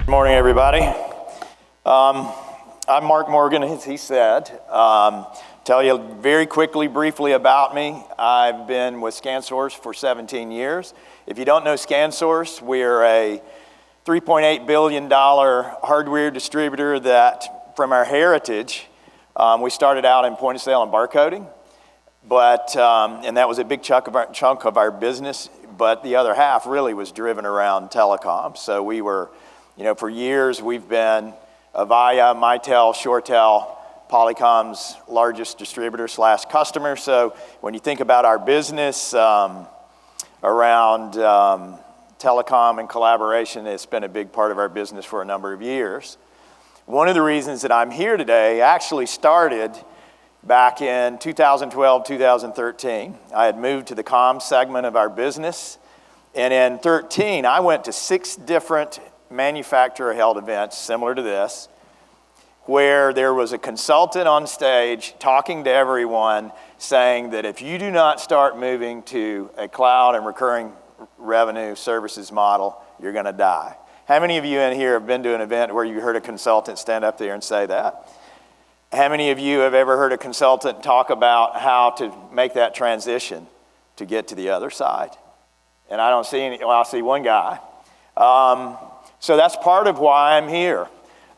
Morning, everybody. I'm Mark Morgan, as he said. Tell you very quickly, briefly about me. I've been with ScanSource for 17 years. If you don't know ScanSource, we're a $3.8 billion hardware distributor that, from our heritage, we started out in point of sale and barcoding, and that was a big chunk of our business, but the other half really was driven around telecom. So we were, for years we've been Avaya, Mitel, ShoreTel, Polycom's largest distributor / customer. So when you think about our business around telecom and collaboration, it's been a big part of our business for a number of years. One of the reasons that I'm here today actually started back in 2012, 2013. I had moved to the comm segment of our business, and in 2013, I went to 6 different manufacturer-held events similar to this, where there was a consultant on stage talking to everyone saying that if you do not start moving to a cloud and recurring revenue services model, you're going to die. How many of you in here have been to an event where you heard a consultant stand up there and say that? How many of you have ever heard a consultant talk about how to make that transition to get to the other side? And I don't see any, well, I see one guy. So that's part of why I'm here.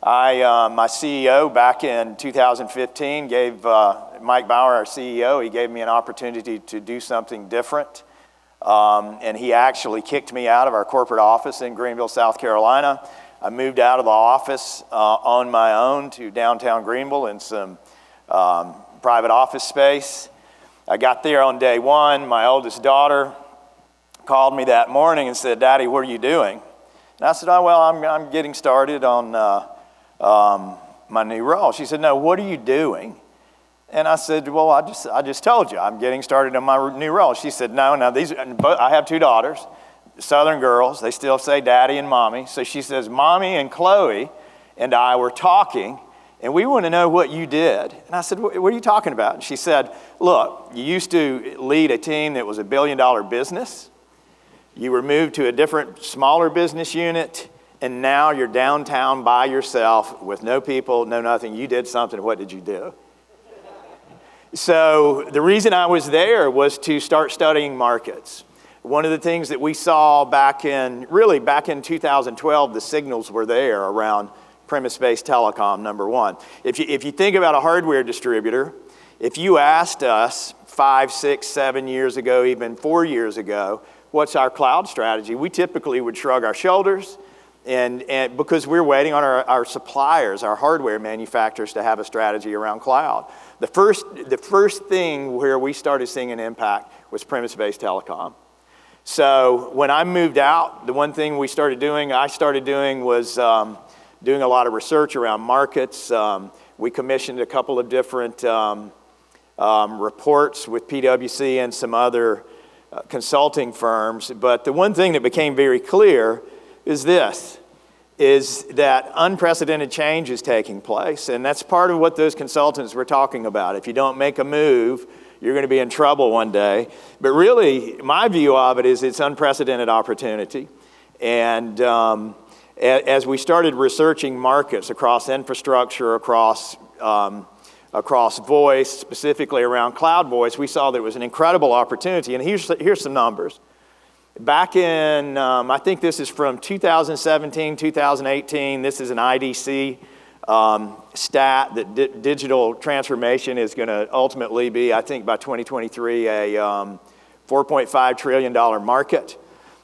My CEO back in 2015 gave Mike Bauer, our CEO, he gave me an opportunity to do something different. And he actually kicked me out of our corporate office in Greenville, South Carolina. I moved out of the office on my own to downtown Greenville in some private office space. I got there on day one. My oldest daughter called me that morning and said, "Daddy, what are you doing?" And I said, "Oh, well, I'm getting started on my new role." She said, "No, what are you doing?" And I said, "Well, I just told you, I'm getting started on my new role." She said, "No, I have 2 daughters, Southern girls. They still say daddy and mommy." So she says, "Mommy and Chloe and I were talking, and we want to know what you did." And I said, "What are you talking about?" And she said, "Look, you used to lead a team that was $1 billion business. You were moved to a different, smaller business unit, and now you're downtown by yourself with no people, no nothing. You did something. What did you do?" So the reason I was there was to start studying markets. One of the things that we saw back in 2012, the signals were there around premise-based telecom, number one. If you think about a hardware distributor, if you asked us 5, 6, 7 years ago, even 4 years ago, what's our cloud strategy, we typically would shrug our shoulders, and because we're waiting on our suppliers, our hardware manufacturers, to have a strategy around cloud. The first thing where we started seeing an impact was premise-based telecom. So when I moved out, the one thing I started doing was doing a lot of research around markets. We commissioned a couple of different reports with PwC and some other consulting firms. But the one thing that became very clear is that unprecedented change is taking place. And that's part of what those consultants were talking about. If you don't make a move, you're going to be in trouble one day. But really, my view of it is it's unprecedented opportunity. And as we started researching markets across infrastructure, across voice, specifically around cloud voice, we saw that it was an incredible opportunity. And here's some numbers. Back in, I think this is from 2017, 2018, this is an IDC stat that digital transformation is going to ultimately be, I think by 2023, a $4.5 trillion market.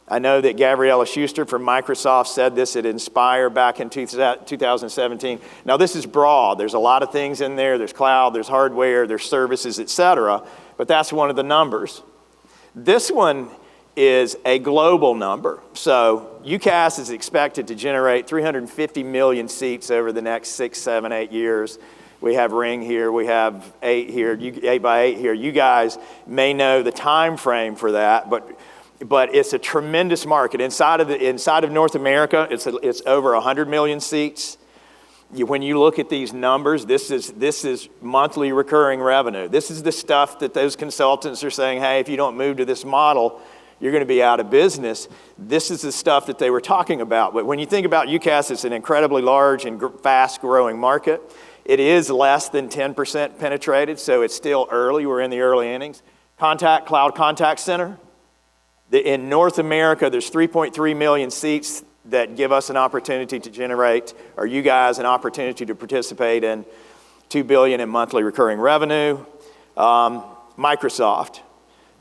I know that Gabriela Schuster from Microsoft said this at Inspire back in 2017. Now this is broad. There's a lot of things in there. There's cloud, there's hardware, there's services, et cetera. But that's one of the numbers. This one is a global number. So UCaaS is expected to generate 350 million seats over the next 6, 7, 8 years. We have Ring here, we have 8 here, 8x8 here. You guys may know the time frame for that, but it's a tremendous market. Inside of North America, it's over 100 million seats. When you look at these numbers, this is monthly recurring revenue. This is the stuff that those consultants are saying, hey, if you don't move to this model, you're going to be out of business. This is the stuff that they were talking about. But when you think about UCaaS, it's an incredibly large and fast-growing market. It is less than 10% penetrated, so it's still early. We're in the early innings. Cloud Contact Center. In North America, there's 3.3 million seats that give us an opportunity to generate, or you guys an opportunity to participate in $2 billion in monthly recurring revenue. Microsoft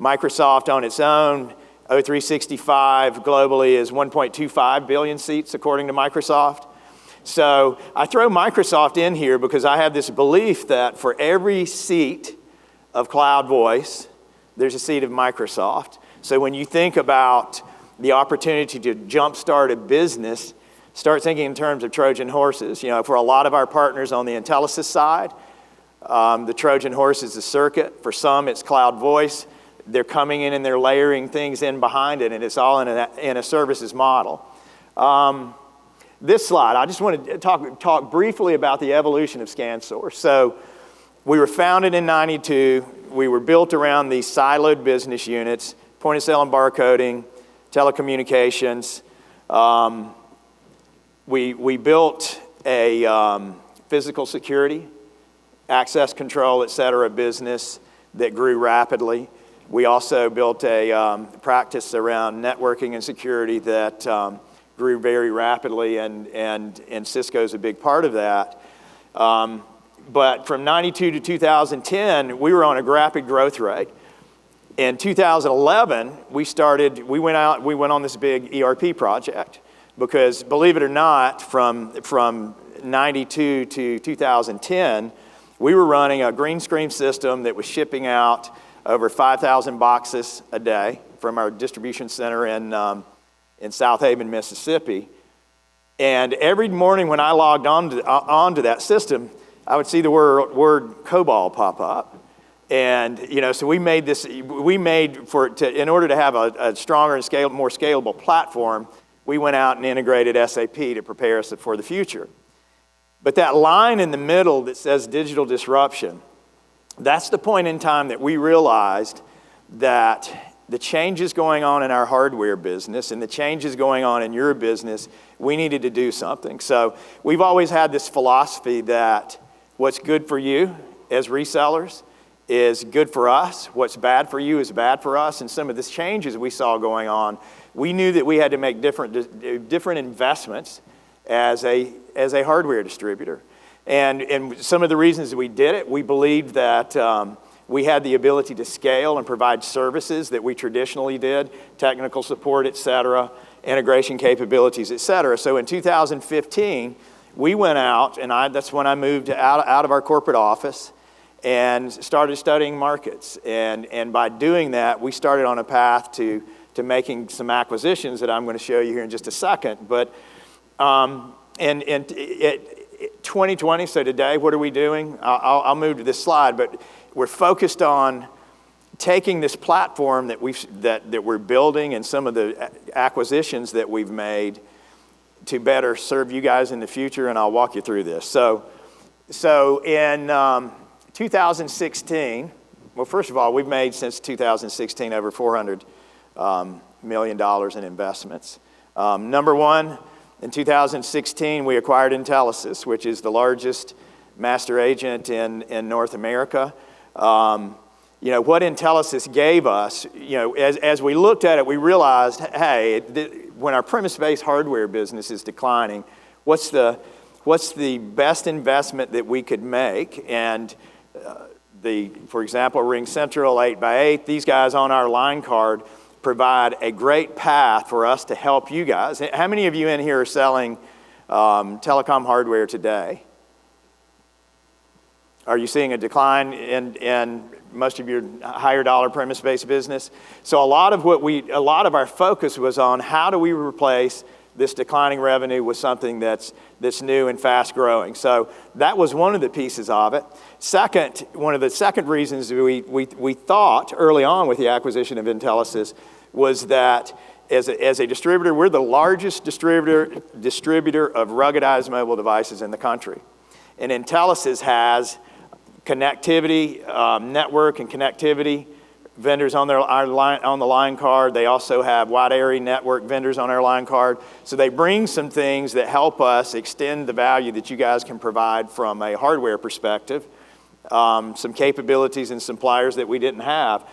on its own, O365 globally is 1.25 billion seats according to Microsoft. So I throw Microsoft in here because I have this belief that for every seat of cloud voice, there's a seat of Microsoft. So when you think about the opportunity to jumpstart a business, start thinking in terms of Trojan horses. You know, for a lot of our partners on the Intelisys side, the Trojan horse is the circuit. For some, it's cloud voice. They're coming in and they're layering things in behind it, and it's all in a services model. This slide, I just want to talk briefly about the evolution of ScanSource. So we were founded in '92. We were built around these siloed business units, point of sale and barcoding, telecommunications. We built a physical security, access control, et cetera, business that grew rapidly. We also built a practice around networking and security that grew very rapidly, and Cisco's a big part of that. But from '92 to 2010, we were on a rapid growth rate. In 2011, we went on this big ERP project because, believe it or not, from '92 to 2010, we were running a green screen system that was shipping out over 5,000 boxes a day from our distribution center in South Haven, Mississippi. And every morning when I logged onto that system, I would see the word COBOL pop up. And so we made in order to have a stronger and more scalable platform, we went out and integrated SAP to prepare us for the future. But that line in the middle that says digital disruption, that's the point in time that we realized that the changes going on in our hardware business and the changes going on in your business, we needed to do something. So we've always had this philosophy that what's good for you as resellers is good for us. What's bad for you is bad for us. And some of the changes we saw going on, we knew that we had to make different investments as a hardware distributor. And some of the reasons we did it, we believed that we had the ability to scale and provide services that we traditionally did, technical support, et cetera, integration capabilities, et cetera. So in 2015, we went out, and that's when I moved out of our corporate office and started studying markets. And by doing that, we started on a path to making some acquisitions that I'm going to show you here in just a second. But in 2020, so today, what are we doing? I'll move to this slide, but we're focused on taking this platform that we're building and some of the acquisitions that we've made to better serve you guys in the future, and I'll walk you through this. So in 2016, well, first of all, we've made since 2016 over $400 million in investments. Number one, in 2016, we acquired Intelisys, which is the largest master agent in North America. What Intelisys gave us, as we looked at it, we realized, hey, when our premise-based hardware business is declining, what's the best investment that we could make? And for example, Ring Central, 8x8, these guys on our line card provide a great path for us to help you guys. How many of you in here are selling telecom hardware today? Are you seeing a decline in most of your higher dollar premise-based business? So a lot of our focus was on how do we replace this declining revenue with something that's new and fast growing. So that was one of the pieces of it. Second, one of the second reasons we thought early on with the acquisition of Intelisys was that as a distributor, we're the largest distributor of ruggedized mobile devices in the country. And Intelisys has connectivity, network and connectivity vendors on the line card. They also have wide area network vendors on our line card. So they bring some things that help us extend the value that you guys can provide from a hardware perspective, some capabilities and suppliers that we didn't have.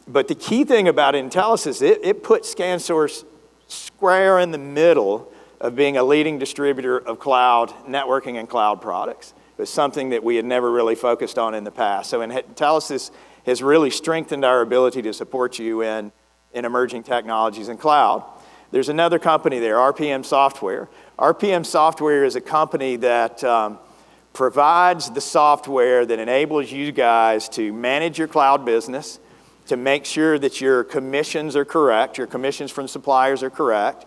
But the key thing about Intelisys, it puts ScanSource square in the middle of being a leading distributor of cloud networking and cloud products. It was something that we had never really focused on in the past. So Intelisys has really strengthened our ability to support you in emerging technologies and cloud. There's another company there, RPM Software. RPM Software is a company that provides the software that enables you guys to manage your cloud business, to make sure that your commissions are correct, your commissions from suppliers are correct,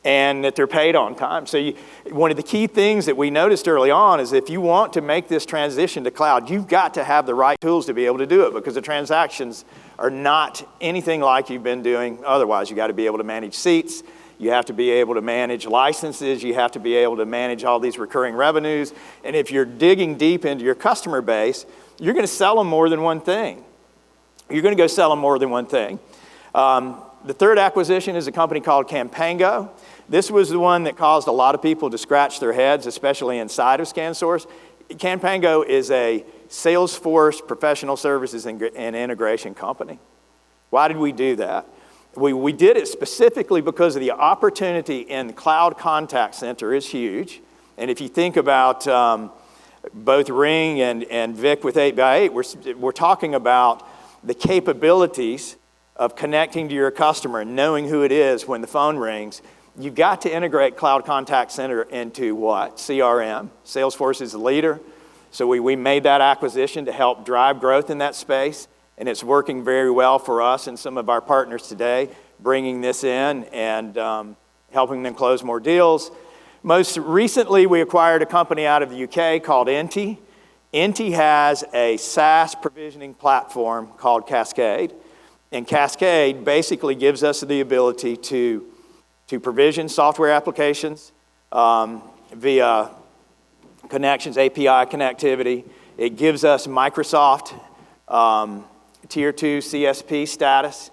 and that they're paid on time. So one of the key things that we noticed early on is if you want to make this transition to cloud, you've got to have the right tools to be able to do it, because the transactions are not anything like you've been doing otherwise. You got to be able to manage seats, you have to be able to manage licenses, you have to be able to manage all these recurring revenues, and if you're digging deep into your customer base, you're going to sell them more than one thing. You're going to go sell them more than one thing. The third acquisition is a company called Campango. This was the one that caused a lot of people to scratch their heads, especially inside of ScanSource. Campango is a Salesforce professional services and integration company. Why did we do that? We did it specifically because of the opportunity in cloud contact center is huge. And if you think about both Ring and Vic with 8x8, we're talking about the capabilities of connecting to your customer and knowing who it is when the phone rings. You've got to integrate cloud contact center into what? CRM. Salesforce is the leader. So we made that acquisition to help drive growth in that space. And it's working very well for us and some of our partners today, bringing this in and helping them close more deals. Most recently, we acquired a company out of the UK called Inti. Inti has a SaaS provisioning platform called Cascade. And Cascade basically gives us the ability to provision software applications via connections, API connectivity. It gives us Microsoft Tier 2 CSP status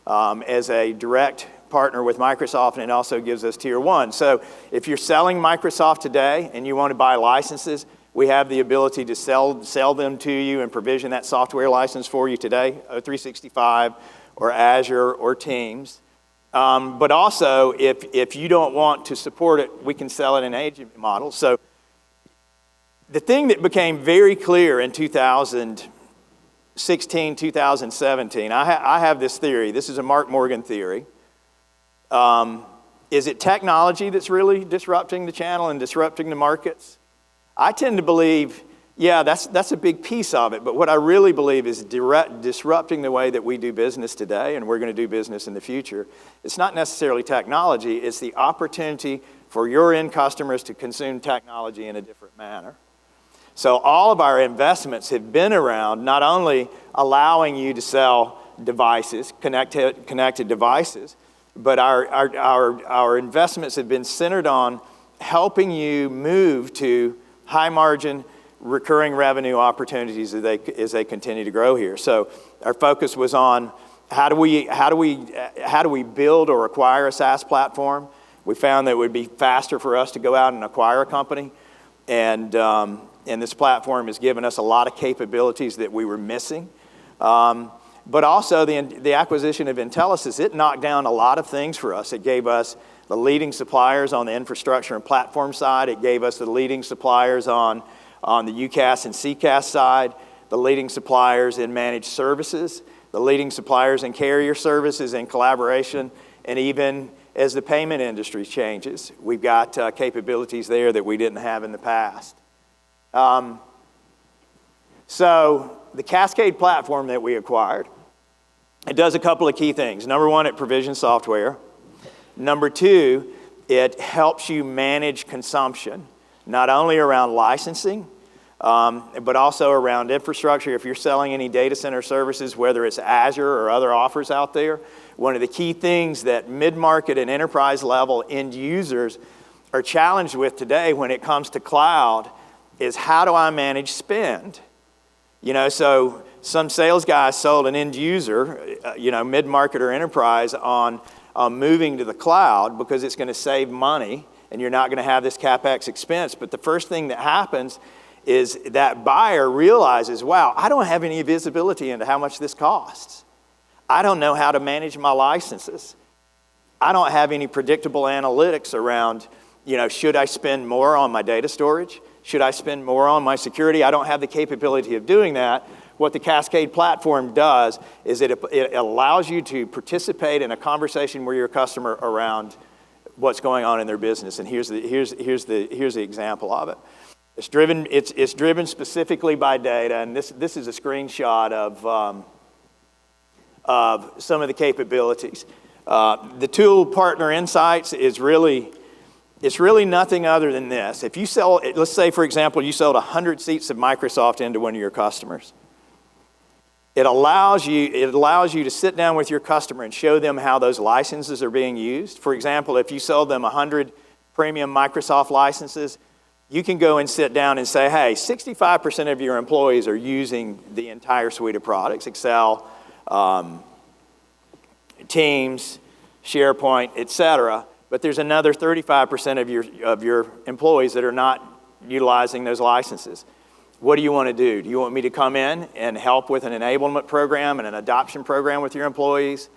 as a direct partner with Microsoft, and it also gives us Tier 1. So if you're selling Microsoft today and you want to buy licenses, we have the ability to sell them to you and provision that software license for you today, 365 or Azure or Teams. But also, if you don't want to support it, we can sell it in an agent model. So the thing that became very clear in 2016, 2017, I have this theory. This is a Mark Morgan theory. Is it technology that's really disrupting the channel and disrupting the markets? I tend to believe, yeah, that's a big piece of it, but what I really believe is disrupting the way that we do business today, and we're going to do business in the future. It's not necessarily technology, it's the opportunity for your end customers to consume technology in a different manner. So all of our investments have been around not only allowing you to sell devices, connected devices, but our investments have been centered on helping you move to high margin, recurring revenue opportunities as they continue to grow here. So our focus was on how do we build or acquire a SaaS platform. We found that it would be faster for us to go out and acquire a company, and this platform has given us a lot of capabilities that we were missing. But also the acquisition of Intelisys, it knocked down a lot of things for us. It gave us the leading suppliers on the infrastructure and platform side. It gave us the leading suppliers on the UCaaS and CCaaS side, the leading suppliers in managed services, the leading suppliers in carrier services and collaboration, and even as the payment industry changes, we've got capabilities there that we didn't have in the past. So the Cascade platform that we acquired, it does a couple of key things. Number one, it provisions software. Number two, it helps you manage consumption, not only around licensing, but also around infrastructure. If you're selling any data center services, whether it's Azure or other offers out there, one of the key things that mid-market and enterprise level end users are challenged with today when it comes to cloud is how do I manage spend? So some sales guys sold an end user, mid-market or enterprise on moving to the cloud because it's going to save money and you're not going to have this CapEx expense. But the first thing that happens is that buyer realizes, wow, I don't have any visibility into how much this costs. I don't know how to manage my licenses. I don't have any predictable analytics around, should I spend more on my data storage? Should I spend more on my security? I don't have the capability of doing that. What the Cascade platform does is it allows you to participate in a conversation with your customer around what's going on in their business. And here's the example of it. It's driven specifically by data, and this is a screenshot of some of the capabilities. The tool Partner Insights is really nothing other than this. If you sell, let's say for example, you sold 100 seats of Microsoft into one of your customers. It allows you to sit down with your customer and show them how those licenses are being used. For example, if you sold them 100 premium Microsoft licenses, you can go and sit down and say, hey, 65% of your employees are using the entire suite of products, Excel, Teams, SharePoint, et cetera. But there's another 35% of your employees that are not utilizing those licenses. What do you want to do? Do you want me to come in and help with an enablement program and an adoption program with your employees?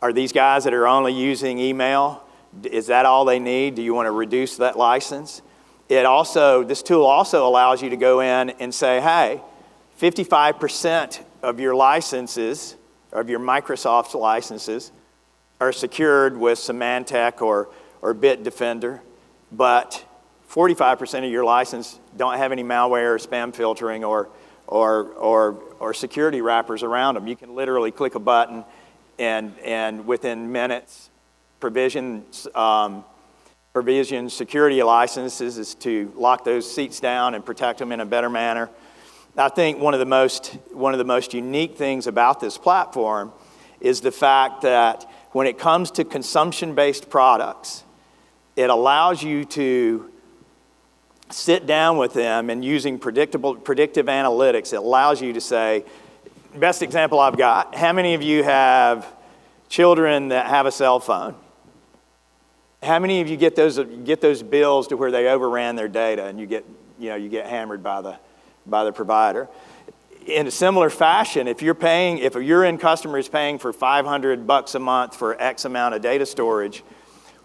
Are these guys that are only using email, is that all they need? Do you want to reduce that license? This tool also allows you to go in and say, hey, 55% of your licenses, of your Microsoft licenses, are secured with Symantec or Bitdefender, but 45% of your license don't have any malware or spam filtering or security wrappers around them. You can literally click a button and within minutes provision security licenses is to lock those seats down and protect them in a better manner. I think one of the most unique things about this platform is the fact that when it comes to consumption-based products, it allows you to sit down with them and using predictive analytics, it allows you to say, best example I've got, how many of you have children that have a cell phone? How many of you get those bills to where they overran their data and you get hammered by the provider? In a similar fashion, if your end customer is paying for $500 a month for X amount of data storage,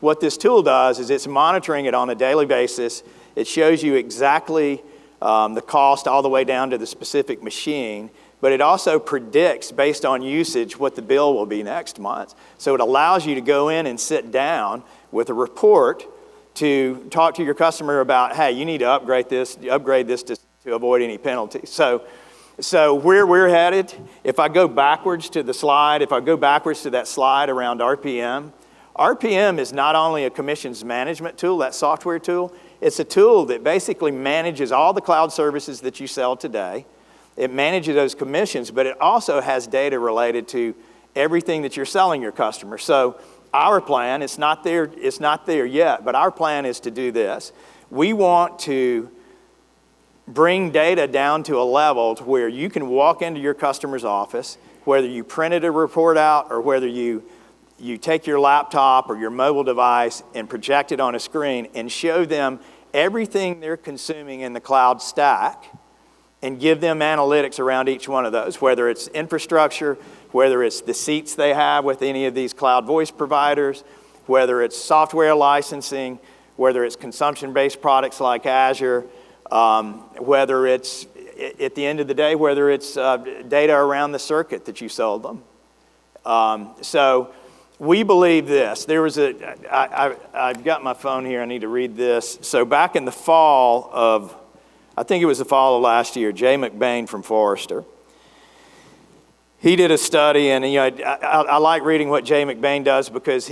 what this tool does is it's monitoring it on a daily basis. It shows you exactly the cost all the way down to the specific machine, but it also predicts based on usage what the bill will be next month. So it allows you to go in and sit down with a report to talk to your customer about, hey, you need to upgrade this to avoid any penalties. So where we're headed, if I go backwards to that slide around RPM, RPM is not only a commissions management tool, that software tool, it's a tool that basically manages all the cloud services that you sell today. It manages those commissions, but it also has data related to everything that you're selling your customer. So our plan, it's not there yet, but our plan is to do this. We want to bring data down to a level to where you can walk into your customer's office, whether you printed a report out or whether you take your laptop or your mobile device and project it on a screen and show them everything they're consuming in the cloud stack and give them analytics around each one of those, whether it's infrastructure, whether it's the seats they have with any of these cloud voice providers, whether it's software licensing, whether it's consumption-based products like Azure, whether it's, at the end of the day, whether it's data around the circuit that you sold them. So we believe this. I've got my phone here, I need to read this. So back in the fall of I think it was the fall of last year, Jay McBain from Forrester. He did a study, and I like reading what Jay McBain does because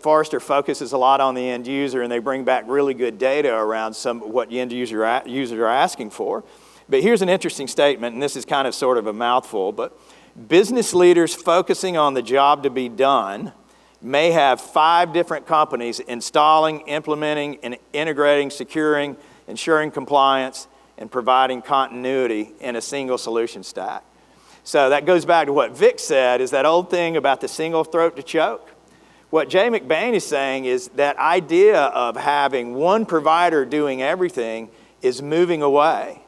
Forrester focuses a lot on the end user, and they bring back really good data around what the end users are asking for. But here's an interesting statement, and this is kind of sort of a mouthful, but business leaders focusing on the job to be done may have 5 different companies installing, implementing, and integrating, securing, ensuring compliance, and providing continuity in a single solution stack. So that goes back to what Vic said, is that old thing about the single throat to choke. What Jay McBain is saying is that idea of having one provider doing everything is moving away.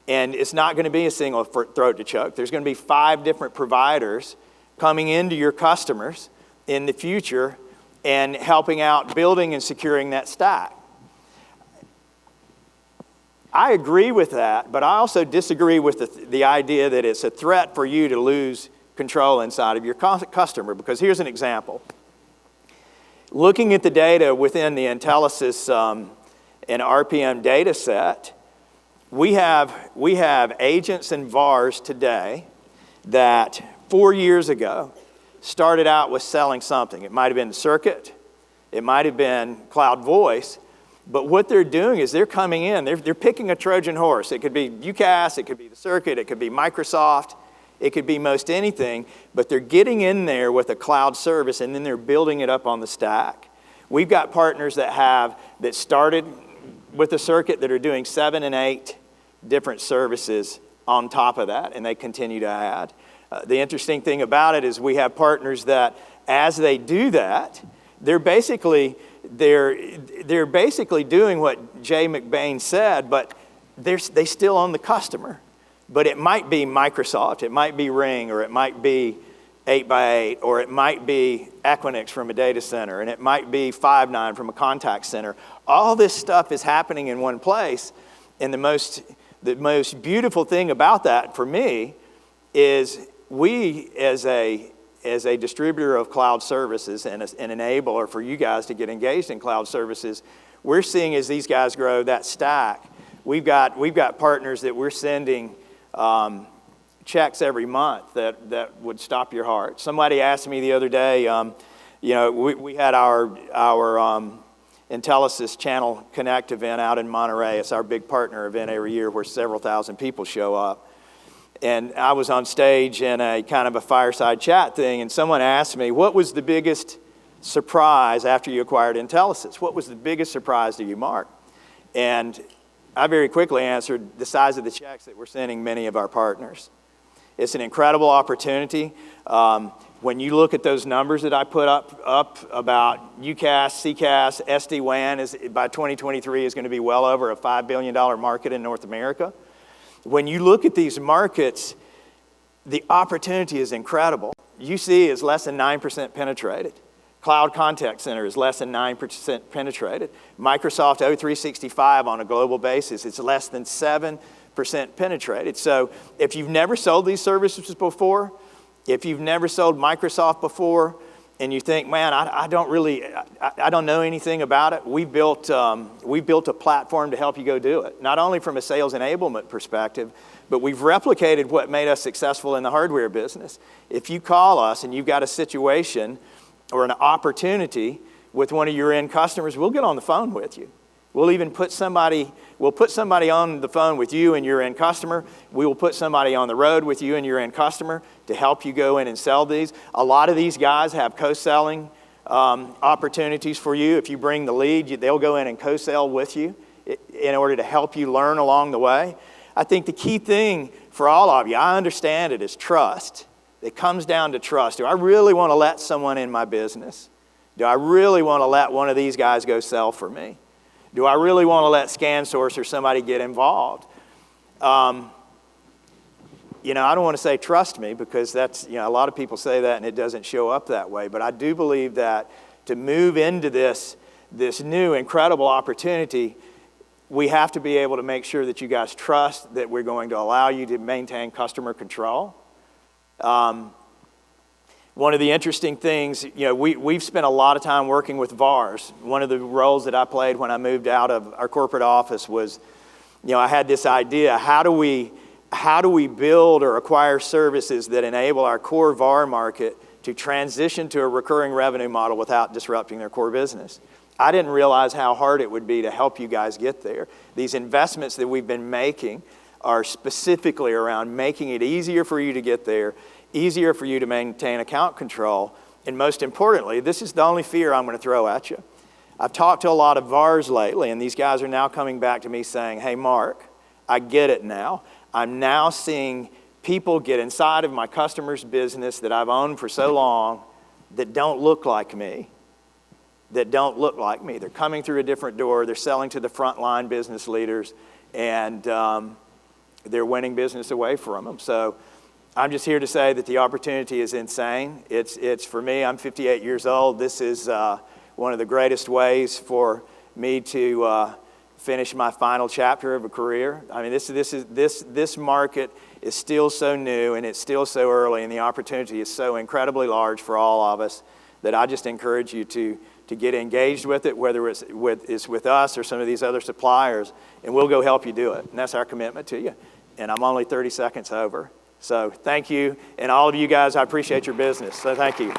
And it's not going to be a single throat to choke. There's going to be 5 different providers coming into your customers in the future and helping out building and securing that stack. I agree with that, but I also disagree with the idea that it's a threat for you to lose control inside of your customer, because here's an example. Looking at the data within the Intelisys and RPM data set, we have agents and VARs today that 4 years ago started out with selling something. It might have been the circuit, it might have been cloud voice, but what they're doing is they're coming in, they're picking a Trojan horse. It could be UCaaS, it could be the circuit, it could be Microsoft, it could be most anything, but they're getting in there with a cloud service and then they're building it up on the stack. We've got partners that started with the circuit that are doing 7 and 8 different services on top of that, and they continue to add. The interesting thing about it is we have partners that, as they do that, they're basically doing what Jay McBain said, but they still own the customer. But it might be Microsoft, it might be Ring, or it might be 8x8, or it might be Equinix from a data center, and it might be Five9 from a contact center. All this stuff is happening in one place, and the most beautiful thing about that for me is we, as a distributor of cloud services and an enabler for you guys to get engaged in cloud services, we're seeing as these guys grow that stack, we've got partners that we're sending checks every month that would stop your heart. Somebody asked me the other day, we had our Intelisys Channel Connect event out in Monterey. It's our big partner event every year where several thousand people show up. And I was on stage in a kind of a fireside chat thing, and someone asked me, what was the biggest surprise after you acquired Intelisys? What was the biggest surprise to you, Mark? And I very quickly answered the size of the checks that we're sending many of our partners. It's an incredible opportunity. When you look at those numbers that I put up about UCaaS, CCaaS, SD-WAN, by 2023 is going to be well over a $5 billion market in North America. When you look at these markets, the opportunity is incredible. UC is less than 9% penetrated. Cloud Contact Center is less than 9% penetrated. Microsoft O365 on a global basis, it's less than 7% penetrated. So if you've never sold these services before, if you've never sold Microsoft before, and you think, man, I don't know anything about it, we built a platform to help you go do it. Not only from a sales enablement perspective, but we've replicated what made us successful in the hardware business. If you call us and you've got a situation or an opportunity with one of your end customers, we'll get on the phone with you. We'll even put somebody on the phone with you and your end customer. We will put somebody on the road with you and your end customer to help you go in and sell these. A lot of these guys have co-selling opportunities for you. If you bring the lead, they'll go in and co-sell with you in order to help you learn along the way. I think the key thing for all of you, I understand it, is trust. It comes down to trust. Do I really want to let someone in my business? Do I really want to let one of these guys go sell for me? Do I really want to let ScanSource or somebody get involved? I don't want to say trust me, because that's, a lot of people say that and it doesn't show up that way. But I do believe that to move into this new incredible opportunity, we have to be able to make sure that you guys trust that we're going to allow you to maintain customer control. One of the interesting things, we've spent a lot of time working with VARs. One of the roles that I played when I moved out of our corporate office was I had this idea, how do we build or acquire services that enable our core VAR market to transition to a recurring revenue model without disrupting their core business? I didn't realize how hard it would be to help you guys get there. These investments that we've been making are specifically around making it easier for you to get there, easier for you to maintain account control, and most importantly, this is the only fear I'm going to throw at you. I've talked to a lot of VARs lately, and these guys are now coming back to me saying, hey, Mark, I get it now. I'm now seeing people get inside of my customer's business that I've owned for so long that don't look like me. They're coming through a different door. They're selling to the frontline business leaders, and they're winning business away from them. So I'm just here to say that the opportunity is insane. It's for me, I'm 58 years old. This is one of the greatest ways for me to finish my final chapter of a career. I mean, this market is still so new, and it's still so early, and the opportunity is so incredibly large for all of us that I just encourage you to get engaged with it, whether it's with us or some of these other suppliers, and we'll go help you do it. And that's our commitment to you. And I'm only 30 seconds over. So thank you. And all of you guys, I appreciate your business. So thank you.